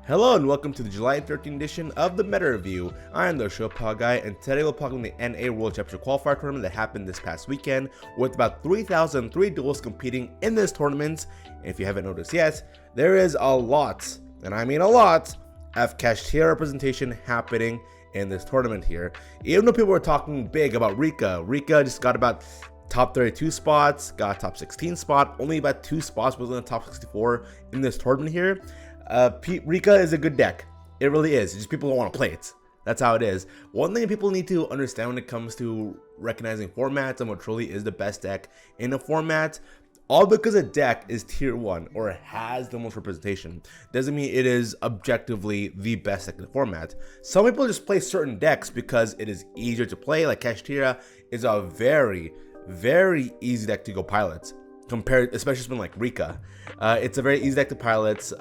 Hello and welcome to the July 13th edition of the Meta Review. I am the show pod guy, and today we'll talk about the NA World Championship Qualifier tournament that happened this past weekend, with about 3,003 duels competing in this tournament. And if you haven't noticed yet, there is a lot, and I mean a lot, of Kashtira representation happening in this tournament here. Even though people were talking big about Rika just got about top 32 spots, got a top 16 spot, only about 2 spots within the top 64 in this tournament here. Rika is a good deck. It really is. It's just people don't want to play it. That's how it is. One thing people need to understand when it comes to recognizing formats and what truly is the best deck in a format, all because a deck is tier 1 or has the most representation doesn't mean it is objectively the best deck in the format. Some people just play certain decks because it is easier to play. Like Kashtira is a very easy deck to go pilot, compared, especially something like Rika. It's a very easy deck to pilot.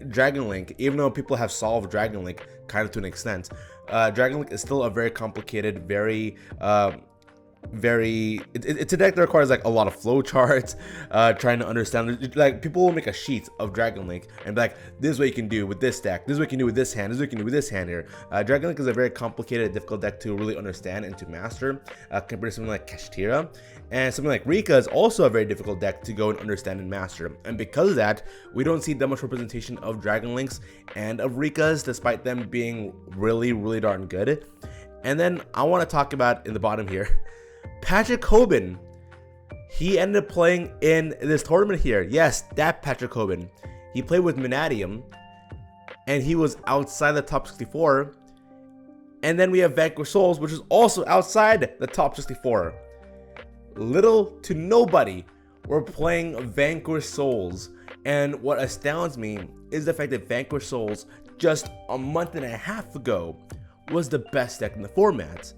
Dragon Link, even though people have solved Dragon Link kind of to an extent, Dragon Link is still a very complicated, it's a deck that requires like a lot of flow charts, trying to understand. Like, people will make a sheet of Dragon Link and be like, this is what you can do with this deck, this is what you can do with this hand, this is what you can do with this hand here. Dragon Link is a very complicated, difficult deck to really understand and to master, compared to something like Kashtira. And something like Rika is also a very difficult deck to go and understand and master. And because of that, we don't see that much representation of Dragon Links and of Rikas, despite them being really darn good. And then I want to talk about, in the bottom here, Patrick Hoban. He ended up playing in this tournament here. Yes, that Patrick Hoban. He played with Manadium, and he was outside the top 64. And then we have Vanquish Souls, which is also outside the top 64. Little to nobody were playing Vanquish Souls. And what astounds me is the fact that Vanquish Souls, just a month and a half ago, was the best deck in the format.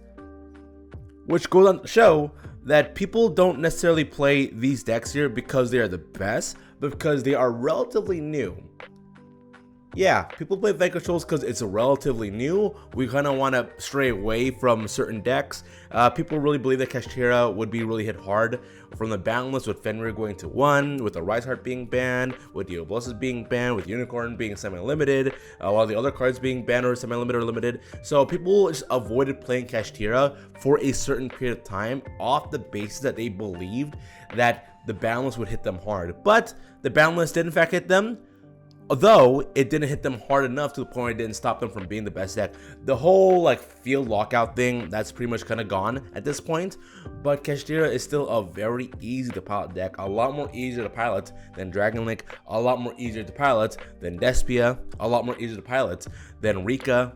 Which goes on to show that people don't necessarily play these decks here because they are the best, but because they are relatively new. Yeah, people play Vanquish Souls because it's relatively new. We kind of want to stray away from certain decks. People really believe that Kashtira would be really hit hard from the ban list, with Fenrir going to 1, with the Rise Heart being banned, with Duelists being banned, with Unicorn being semi-limited, while the other cards being banned or semi-limited or limited. So people just avoided playing Kashtira for a certain period of time off the basis that they believed that the ban list would hit them hard. But the ban list did in fact hit them, although it didn't hit them hard enough to the point where it didn't stop them from being the best deck. The whole like field lockout thing, that's pretty much kind of gone at this point. But Kashtira is still a very easy to pilot deck, a lot more easier to pilot than Dragon Link, a lot more easier to pilot than Despia, a lot more easier to pilot than Rika,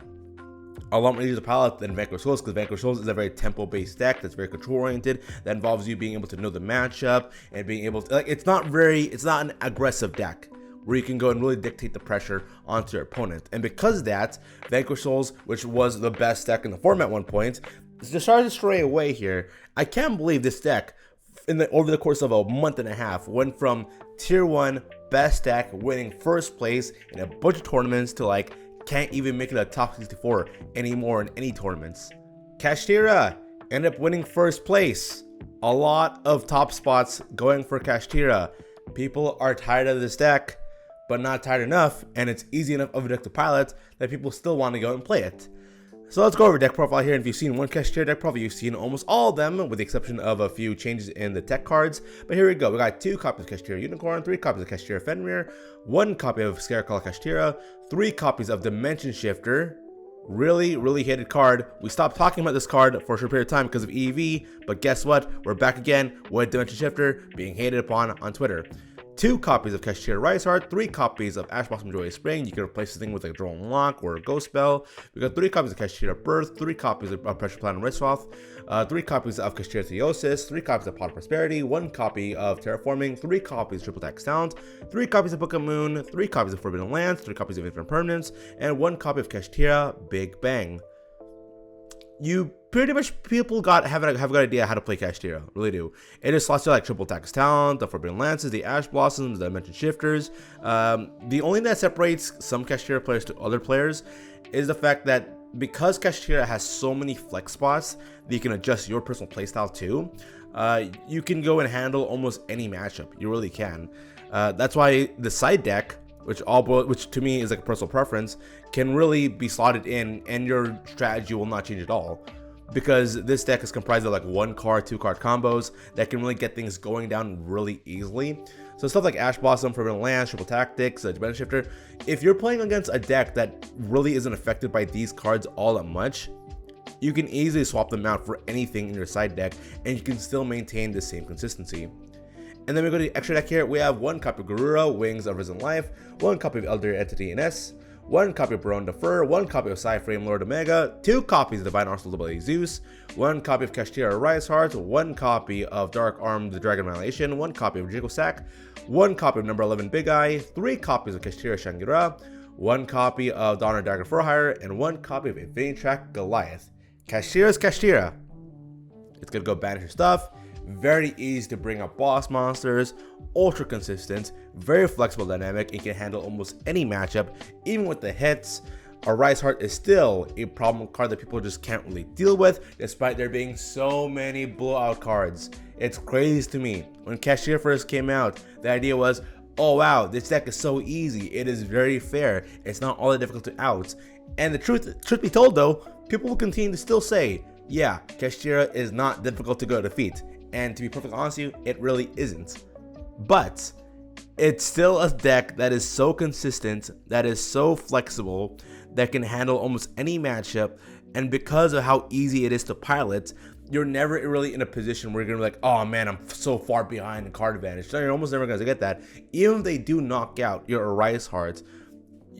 a lot more easier to pilot than Vanquish Souls, because Vanquish Souls is a very tempo-based deck that's very control-oriented, that involves you being able to know the matchup and being able to, like, it's not an aggressive deck where you can go and really dictate the pressure onto your opponent. And because of that, Vanquish Souls, which was the best deck in the format at one point, decided to stray away here. I can't believe this deck, over the course of a month and a half, went from tier 1 best deck, winning first place in a bunch of tournaments, to like, can't even make it a top 64 anymore in any tournaments. Kashtira ended up winning first place. A lot of top spots going for Kashtira. People are tired of this deck, but not tired enough, and it's easy enough of a deck to pilot that people still want to go and play it. So let's go over deck profile here, and if you've seen one Kashtira deck profile, you've seen almost all of them, with the exception of a few changes in the tech cards. But here we go. We got 2 copies of Kashtira Unicorn, 3 copies of Kashtira Fenrir, 1 copy of Scarecrow Kashtira, 3 copies of Dimension Shifter. Really hated card. We stopped talking about this card for a short period of time because of EV, but guess what? We're back again with Dimension Shifter being hated upon on Twitter. 2 copies of Kashtira Rise Heart, 3 copies of Ash Blossom Joyous Spring. You can replace this thing with a Drone Lock or a Ghost Spell. We got 3 copies of Kashtira Birth, 3 copies of Pressure Planet Rissoth, 3 copies of Kashtira Theosis, 3 copies of Pot of Prosperity, 1 copy of Terraforming, 3 copies of Triple Tax Talent, 3 copies of Book of Moon, 3 copies of Forbidden Lands, 3 copies of Infinite Permanence, and 1 copy of Kashtira Big Bang. You pretty much, people have a good idea how to play Kashtira, really do. It just slots you like Triple Tax Talent, the Forbidden Lances, the Ash Blossoms, the Dimension Shifters. The only thing that separates some Kashtira players to other players is the fact that because Kashtira has so many flex spots that you can adjust your personal playstyle to, you can go and handle almost any matchup. You really can. That's why the side deck which to me is like a personal preference, can really be slotted in, and your strategy will not change at all. Because this deck is comprised of like 1-card, 2-card combos that can really get things going down really easily. So stuff like Ash Blossom, Forbidden Lands, Triple Tactics, Dimension Shifter. If you're playing against a deck that really isn't affected by these cards all that much, you can easily swap them out for anything in your side deck, and you can still maintain the same consistency. And then we go to the extra deck here. We have 1 copy of Gerardo, Wings of Risen Life, 1 copy of Elder Entity NS, 1 copy of Baron Defer, 1 copy of Psyframe Lord Omega, 2 copies of Divine Arsenal Double Zeus, 1 copy of Kashtira Rise Heart, 1 copy of Dark Arm the Dragon Annihilation, 1 copy of Yugioh Sack, 1 copy of number 11 Big Eye, 3 copies of Kashtira Shangira, 1 copy of Donner Dagger for Hire, and 1 copy of Infinity Track Goliath. Kashtira's Kashtira. It's gonna go banish your stuff. Very easy to bring up boss monsters, ultra consistent, very flexible dynamic, and can handle almost any matchup, even with the hits. A Rise Heart is still a problem card that people just can't really deal with, despite there being so many blowout cards. It's crazy to me. When Kashtira first came out, the idea was, oh wow, this deck is so easy, it is very fair, it's not all that difficult to out. And the truth be told though, people will continue to still say, yeah, Kashtira is not difficult to go defeat. And to be perfectly honest with you, it really isn't. But it's still a deck that is so consistent, that is so flexible, that can handle almost any matchup. And because of how easy it is to pilot, you're never really in a position where you're gonna be like, oh man, I'm so far behind in card advantage. So you're almost never gonna get that. Even if they do knock out your Rise Hearts,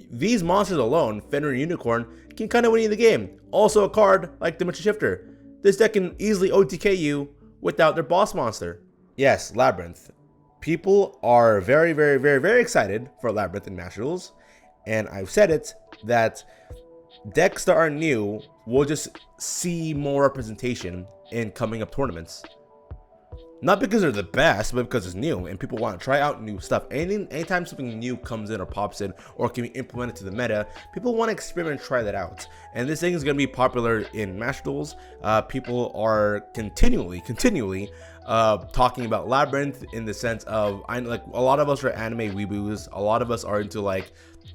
these monsters alone, Fenrir and Unicorn, can kind of win you the game. Also a card like Dimension Shifter. This deck can easily OTK you without their boss monster. Yes, Labrynth. People are very, very, very, very excited for Labrynth in Masterduels. And I've said it, that decks that are new will just see more representation in coming up tournaments. Not because they're the best, but because it's new and people want to try out new stuff. Anytime something new comes in or pops in or can be implemented to the meta, people want to experiment and try that out. And this thing is going to be popular in Masterduels. People are continually talking about Labrynth in the sense of, like, a lot of us are anime weeboos. A lot of us are into like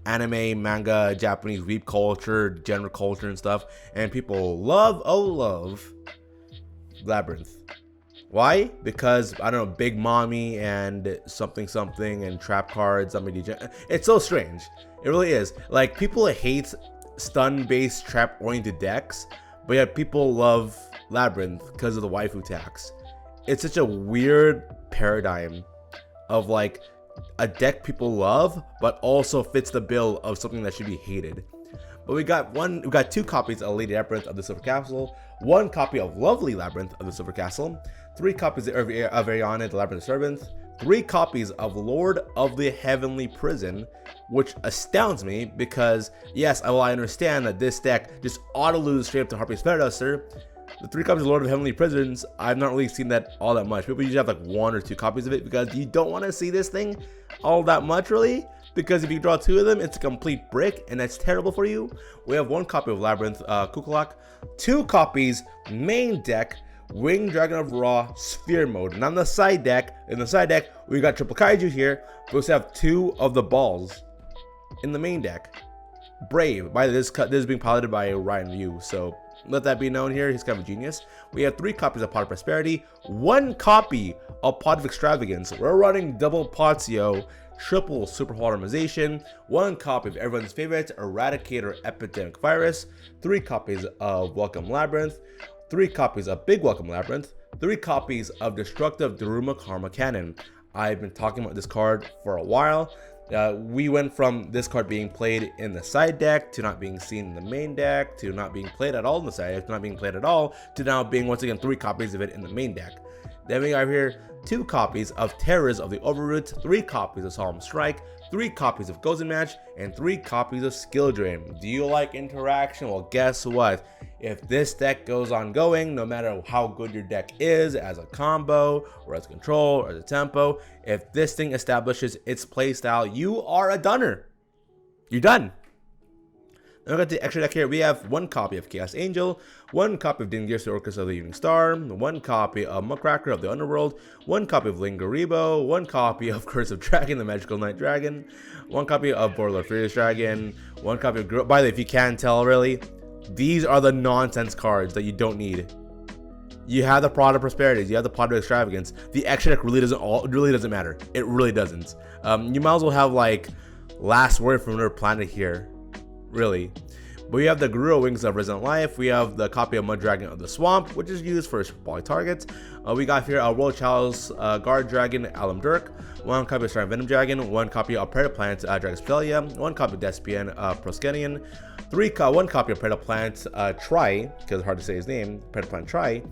anime, manga, Japanese weeb culture, genre culture and stuff. And people love Labrynth. Why? Because, I don't know, Big Mommy and something and trap cards. It's so strange. It really is. Like, people hate stun-based trap-oriented decks, but yet people love Labrynth because of the waifu tax. It's such a weird paradigm of like a deck people love, but also fits the bill of something that should be hated. But we got 2 copies of Lady Labrynth of the Silver Castle, 1 copy of Lovely Labrynth of the Silver Castle, 3 copies of Ariana, the Labyrinth Servant, 3 copies of Lord of the Heavenly Prison, which astounds me because, yes, I understand that this deck just auto-loses straight up to Harpy's Featherduster. The 3 copies of Lord of the Heavenly Prisons, I've not really seen that all that much. People usually have like 1 or 2 copies of it because you don't want to see this thing all that much, really. Because if you draw 2 of them, it's a complete brick, and that's terrible for you. We have 1 copy of Labrynth Kukulak, 2 copies main deck, Winged Dragon of Ra Sphere Mode. And on the side deck, we got Triple Kaiju here. We also have 2 of the balls in the main deck. Brave. By this is being piloted by Ryan Yu, so let that be known here. He's kind of a genius. We have 3 copies of Pot of Prosperity, 1 copy of Pot of Extravagance. We're running double Potio, triple Super Polarization, 1 copy of everyone's favorite Eradicator Epidemic Virus, 3 copies of Welcome Labrynth, 3 copies of Big Welcome Labrynth, 3 copies of Destructive Daruma Karma Cannon. I've been talking about this card for a while. We went from this card being played in the side deck to not being seen in the main deck to not being played at all in the side deck to not being played at all to now being once again 3 copies of it in the main deck. Then we have here 2 copies of Terrors of the Overroot, 3 copies of Solemn Strike, 3 copies of Gozen Match, and 3 copies of Skill Drain. Do you like interaction? Well, guess what? If this deck goes on going, no matter how good your deck is as a combo, or as control, or as a tempo, if this thing establishes its playstyle, you are a dunner. You're done. And we got the extra deck here. We have one copy of Chaos Angel, one copy of Dingears, the Orchestra of the Evening Star, one copy of Muckracker of the Underworld, one copy of Lingaribo, one copy of Curse of Dragon, the Magical Night Dragon, one copy of Borderlord Furious Dragon, one copy of by the way, if you can't tell really, these are the nonsense cards that you don't need. You have the Pot of Prosperities, you have the Pot of Extravagance. The extra deck really doesn't matter. It really doesn't. You might as well have like Last Word from another planet here. Really. But we have the Gerardo Wings of Resident Life. We have the copy of Mud Dragon of the Swamp, which is used for poly targets. We got here a World Chalice Guard Dragon, Alum Dirk. One copy of Starring Venom Dragon. One copy of Predator Plant, Dragosphelia. One copy of Despian, Proskenian. One copy of Predator Plant, Tri, because it's hard to say his name, Predator Plant Tri.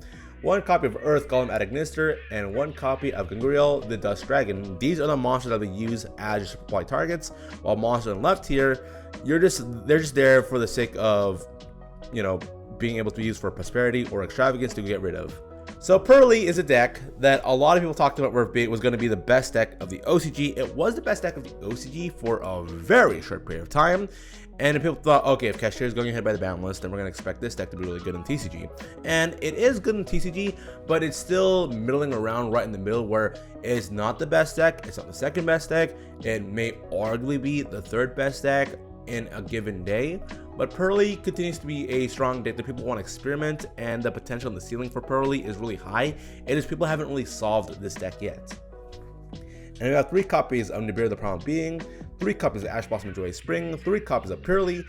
One copy of Earth Golem Adagnister, and one copy of Ganguriel, the Dust Dragon. These are the monsters that we use as supply targets. While monsters on the left here, they're just there for the sake of, you know, being able to be used for prosperity or extravagance to get rid of. So Purrely is a deck that a lot of people talked about was going to be the best deck of the OCG. It was the best deck of the OCG for a very short period of time. And people thought, okay, if Kashtira is going ahead by the ban list, then we're going to expect this deck to be really good in TCG. And it is good in TCG, but it's still middling around right in the middle where it's not the best deck, it's not the second best deck, it may arguably be the third best deck in a given day. But Purrely continues to be a strong deck that people want to experiment, and the potential and the ceiling for Purrely is really high. It is people haven't really solved this deck yet. And we got 3 copies of Nibiru the Primal Being, 3 copies of Ash Blossom Joy Spring, 3 copies of Purrely,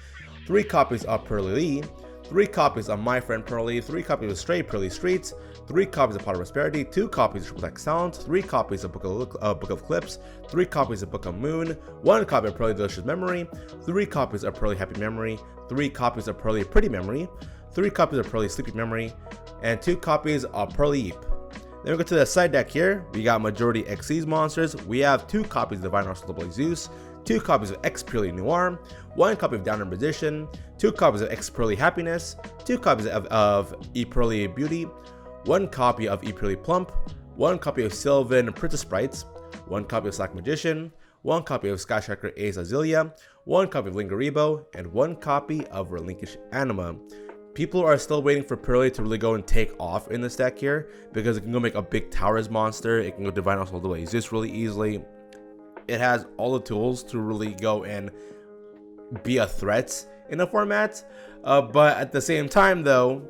3 copies of Purrely, 3 copies of My Friend Purrely, 3 copies of Stray Purrely Streets, 3 copies of Pot of Prosperity, 2 copies of Triple Deck Sound, 3 copies of Book of Clips, 3 copies of Book of Moon, 1 copy of Purrely Delicious Memory, 3 copies of Purrely Happy Memory, 3 copies of Purrely Pretty Memory, 3 copies of Purrely Sleepy Memory, and 2 copies of Purrely Yeep. Then we go to the side deck here. We got majority XC's monsters. We have 2 copies of Divine Arsenal Double Zeus, 2 copies of X Purrely Noir, 1 copy of Down in Position, 2 copies of X Purrely Happiness, 2 copies of E Purrely Beauty, 1 copy of E Purrely Plump, 1 copy of Sylvan Princess Sprites, 1 copy of Slack Magician, 1 copy of Sky Striker Ace Azealia, 1 copy of Lingaribo, and 1 copy of Relinquish Anima. People are still waiting for Purrely to really go and take off in this deck here, because it can go make a big Towers monster, it can go Divine Arsenal Double Zeus really easily. It has all the tools to really go and be a threat in the format, but at the same time though,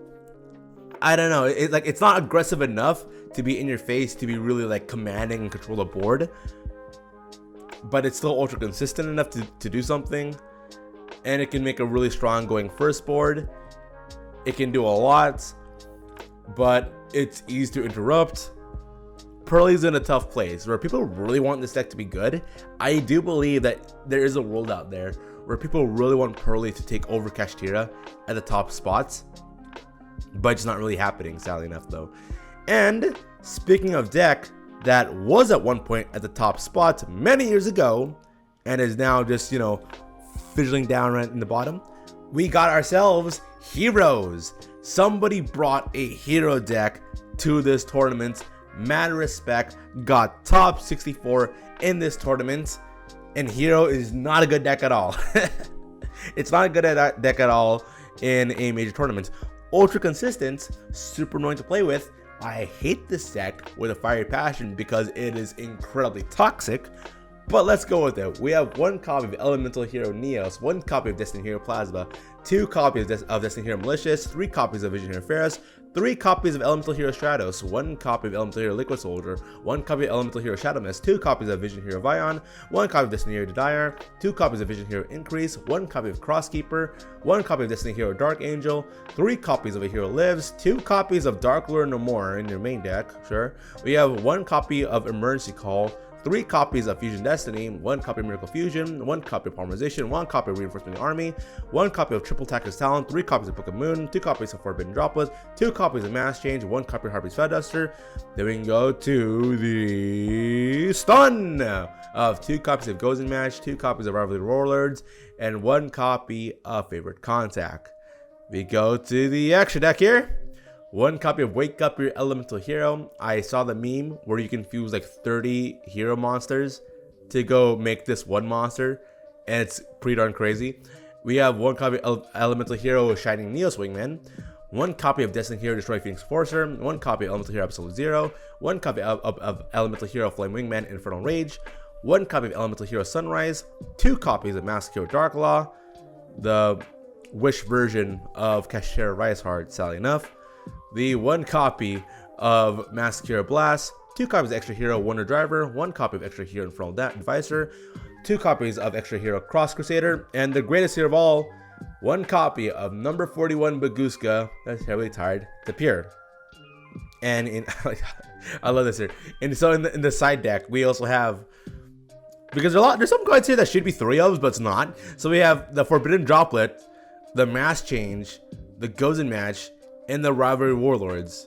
I don't know, it's not aggressive enough to be in your face, to be really like commanding and control the board, but it's still ultra consistent enough to do something, and it can make a really strong going first board. It can do a lot, but it's easy to interrupt. Purrely's in a tough place where people really want this deck to be good. I do believe that there is a world out there where people really want Purrely to take over Kashtira at the top spots, but it's not really happening, sadly enough though. And speaking of deck that was at one point at the top spot many years ago and is now just, you know, fizzling down right in the bottom, we got ourselves heroes. Somebody brought a hero deck to this tournament. Mad respect, got top 64 in this tournament, and hero is not a good deck at all. It's not a good deck at all in a major tournament. Ultra consistent, super annoying to play with. I hate this deck with a fiery passion because it is incredibly toxic. But let's go with it. We have 1 copy of Elemental Hero Neos, 1 copy of Destiny Hero Plasma, 2 copies of Destiny Hero Malicious, 3 copies of Vision Hero Ferris, 3 copies of Elemental Hero Stratos, 1 copy of Elemental Hero Liquid Soldier, 1 copy of Elemental Hero Shadow Mist, 2 copies of Vision Hero Vion, 1 copy of Destiny Hero Dire, 2 copies of Vision Hero Increase, 1 copy of Crosskeeper, 1 copy of Destiny Hero Dark Angel, 3 copies of A Hero Lives, 2 copies of Dark Lure No More in your main deck, sure. We have 1 copy of Emergency Call, 3 copies of Fusion Destiny, 1 copy of Miracle Fusion, 1 copy of Polymerization, 1 copy of Reinforcement Army, 1 copy of Triple Attacker's Talent, 3 copies of Book of Moon, 2 copies of Forbidden Droplets, 2 copies of Mass Change, 1 copy of Harpy's Featherduster. Then we can go to the stun of 2 copies of Gozen Match, 2 copies of Rivalry Warlords, and 1 copy of Favorite Contact. We go to the extra deck here. 1 copy of Wake Up Your Elemental Hero. I saw the meme where you can fuse like 30 hero monsters to go make this one monster, and it's pretty darn crazy. We have 1 copy of Elemental Hero Shining Neos Wingman, 1 copy of Destiny Hero Destroy Phoenix Forcer, 1 copy of Elemental Hero Absolute Zero, 1 copy of Elemental Hero Flame Wingman Infernal Rage, 1 copy of Elemental Hero Sunrise, 2 copies of Master Hero Dark Law, the Wish version of Kashtira Rise Heart, sadly enough, the 1 copy of Master Hero Blast, 2 copies of Extra Hero Wonder Driver, 1 copy of Extra Hero Infernal Advisor, 2 copies of Extra Hero Cross Crusader, and the greatest hero of all, 1 copy of number 41 Baguska, that's terribly tired, to Pure. And in I love this here. And so in the side deck, we also have, because there's some cards here that should be 3 of, but it's not. So we have the Forbidden Droplet, the Mass Change, the Gozen Match, and the Rivalry Warlords.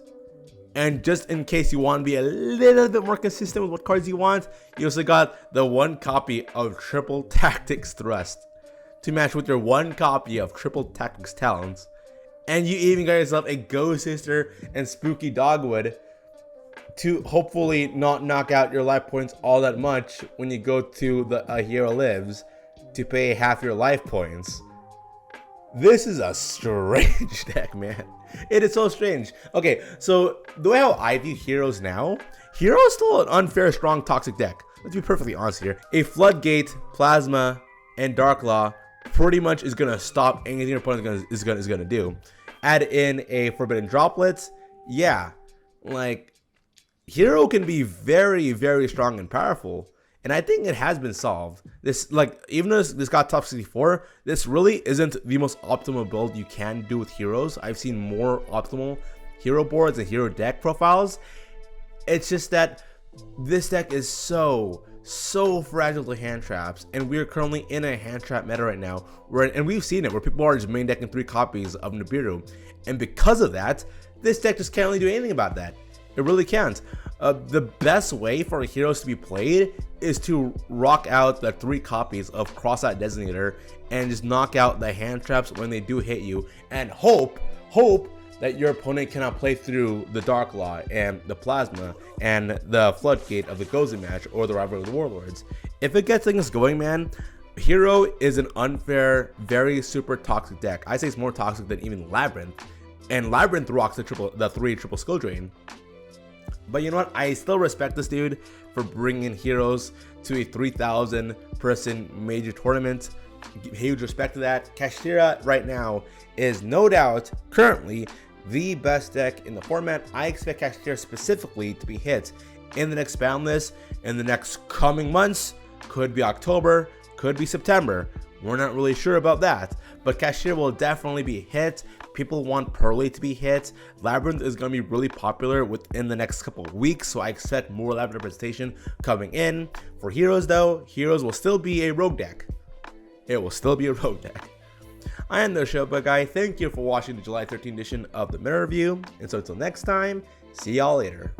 And just in case you want to be a little bit more consistent with what cards you want, you also got the 1 copy of Triple Tactics Thrust to match with your 1 copy of Triple Tactics Talons. And you even got yourself a Ghost Sister and Spooky Dogwood to hopefully not knock out your life points all that much when you go to the Hero Lives to pay half your life points. This is a strange deck, man. It is so strange. Okay, so the way how I view Heroes now, Hero is still an unfair, strong, toxic deck. Let's be perfectly honest here. A Floodgate, Plasma, and Dark Law pretty much is gonna stop anything your opponent is gonna do. Add in a Forbidden Droplet, yeah, like Hero can be very, very strong and powerful. And I think it has been solved. This, like, even though this got top 64, this really isn't the most optimal build you can do with heroes. I've seen more optimal hero boards and hero deck profiles. It's just that this deck is so fragile to hand traps, and we're currently in a hand trap meta right now. And we've seen it where people are just main decking 3 copies of Nibiru, and because of that, this deck just can't really do anything about that. It really can't. The best way for heroes to be played is to rock out the 3 copies of Cross-Out Designator and just knock out the hand traps when they do hit you, and hope that your opponent cannot play through the Dark Law and the Plasma and the Floodgate of the Gozen Match or the Rivalry of the Warlords. If it gets things going, man, Hero is an unfair, very super toxic deck. I say it's more toxic than even Labrynth, and Labrynth rocks the 3 triple skill drain. But you know what? I still respect this dude for bringing heroes to a 3,000 person major tournament. Huge respect to that. Kashtira right now is no doubt currently the best deck in the format. I expect Kashtira specifically to be hit in the next ban list in the next coming months. Could be October, could be September. We're not really sure about that, but Kashtira will definitely be hit. People want Purrely to be hit. Labrynth is going to be really popular within the next couple of weeks, so I expect more Labrynth representation coming in. For Heroes though, Heroes will still be a rogue deck. It will still be a rogue deck. I am the show, but guy, thank you for watching the July 13th edition of the Meta Review, and so until next time, see y'all later.